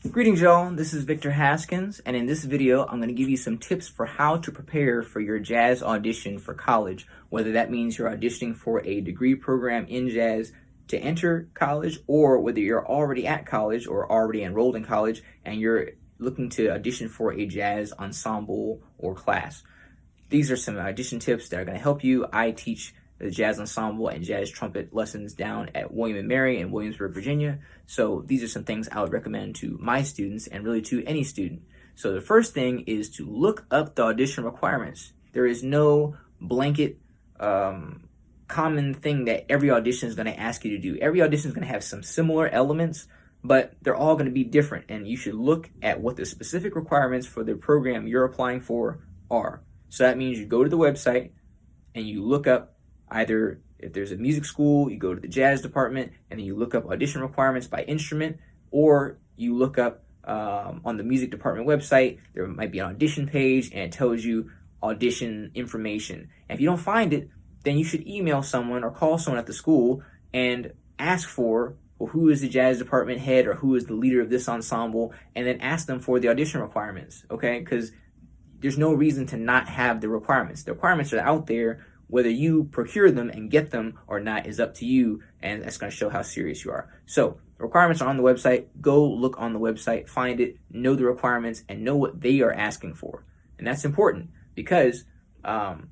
Greetings y'all, this is Victor Haskins, and in this video I'm going to give you some tips for how to prepare for your jazz audition for college, whether that means you're auditioning for a degree program in jazz to enter college, or whether you're already at college or already enrolled in college and you're looking to audition for a jazz ensemble or class. These are some audition tips that are going to help you. I teach the jazz ensemble and jazz trumpet lessons down at William & Mary in Williamsburg, Virginia. So these are some things I would recommend to my students and really to any student. So the first thing is to look up the audition requirements. There is no blanket common thing that every audition is going to ask you to do. Every audition is going to have some similar elements, but they're all going to be different. And you should look at what the specific requirements for the program you're applying for are. So that means you go to the website and you look up either if there's a music school, you go to the jazz department and then you look up audition requirements by instrument, or you look up on the music department website, there might be an audition page and it tells you audition information. And if you don't find it, then you should email someone or call someone at the school and ask for, well, who is the jazz department head or who is the leader of this ensemble, and then ask them for the audition requirements, okay? Because there's no reason to not have the requirements. The requirements are out there. Whether you procure them and get them or not is up to you, and that's going to show how serious you are. So the requirements are on the website. Go look on the website, find it, know the requirements, and know what they are asking for. And that's important because, number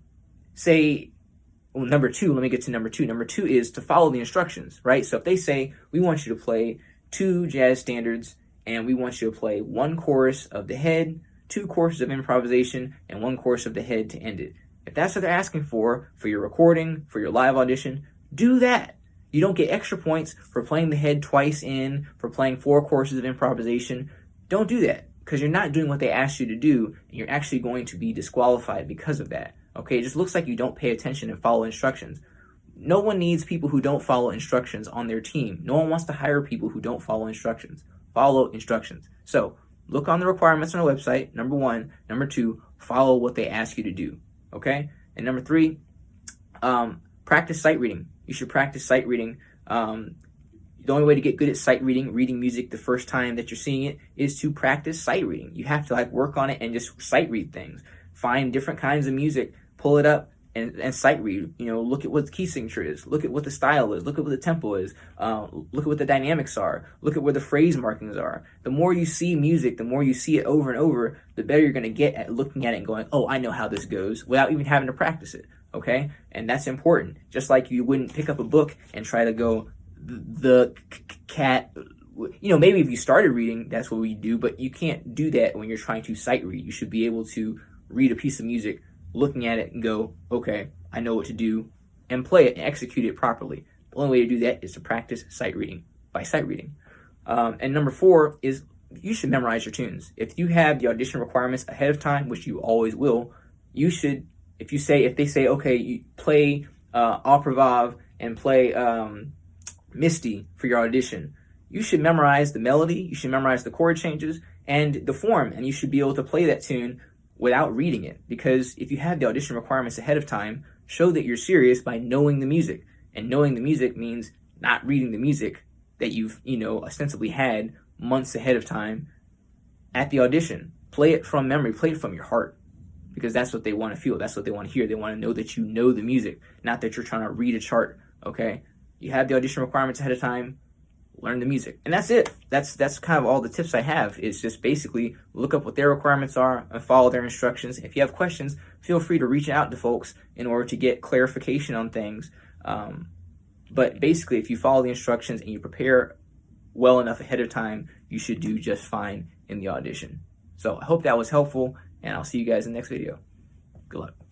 two, let me get to number two. Number two is to follow the instructions, right? So if they say, we want you to play 2 jazz standards, and we want you to play 1 chorus of the head, 2 choruses of improvisation, and 1 chorus of the head to end it. If that's what they're asking for your recording, for your live audition, do that. You don't get extra points for playing the head twice in, for playing 4 courses of improvisation. Don't do that, because you're not doing what they asked you to do, and you're actually going to be disqualified because of that. Okay, it just looks like you don't pay attention and follow instructions. No one needs people who don't follow instructions on their team. No one wants to hire people who don't follow instructions. Follow instructions. So look on the requirements on the website, number 1. Number 2, follow what they ask you to do. Okay, and number 3, practice sight reading. You should practice sight reading. The only way to get good at sight reading, reading music the first time that you're seeing it, is to practice sight reading. You have to work on it and just sight read things. Find different kinds of music, pull it up, and sight read. Look at what the key signature is. Look at what the style is. Look at what the tempo is. Look at what the dynamics are. Look at where the phrase markings are. The more you see music, the more you see it over and over, the better you're going to get at looking at it and going, oh, I know how this goes, without even having to practice it, okay? And that's important. Just like you wouldn't pick up a book and try to go, the cat, maybe if you started reading, that's what we do, but you can't do that when you're trying to sight read. You should be able to read a piece of music, looking at it and go, okay, I know what to do, and play it and execute it properly. The only way to do that is to practice sight reading by sight reading. And number 4 is you should memorize your tunes. If you have the audition requirements ahead of time, which you always will, you should, if they say, okay, you play Au Revoir and play Misty for your audition, you should memorize the melody, you should memorize the chord changes and the form, and you should be able to play that tune without reading it. Because if you have the audition requirements ahead of time, show that you're serious by knowing the music. And knowing the music means not reading the music that you've, ostensibly had months ahead of time at the audition. Play it from memory, play it from your heart, because that's what they want to feel. That's what they want to hear. They want to know that you know the music, not that you're trying to read a chart, okay? You have the audition requirements ahead of time, learn the music. And that's it. That's kind of all the tips I have. Is just basically look up what their requirements are and follow their instructions. If you have questions, feel free to reach out to folks in order to get clarification on things. But basically, if you follow the instructions and you prepare well enough ahead of time, you should do just fine in the audition. So I hope that was helpful, and I'll see you guys in the next video. Good luck.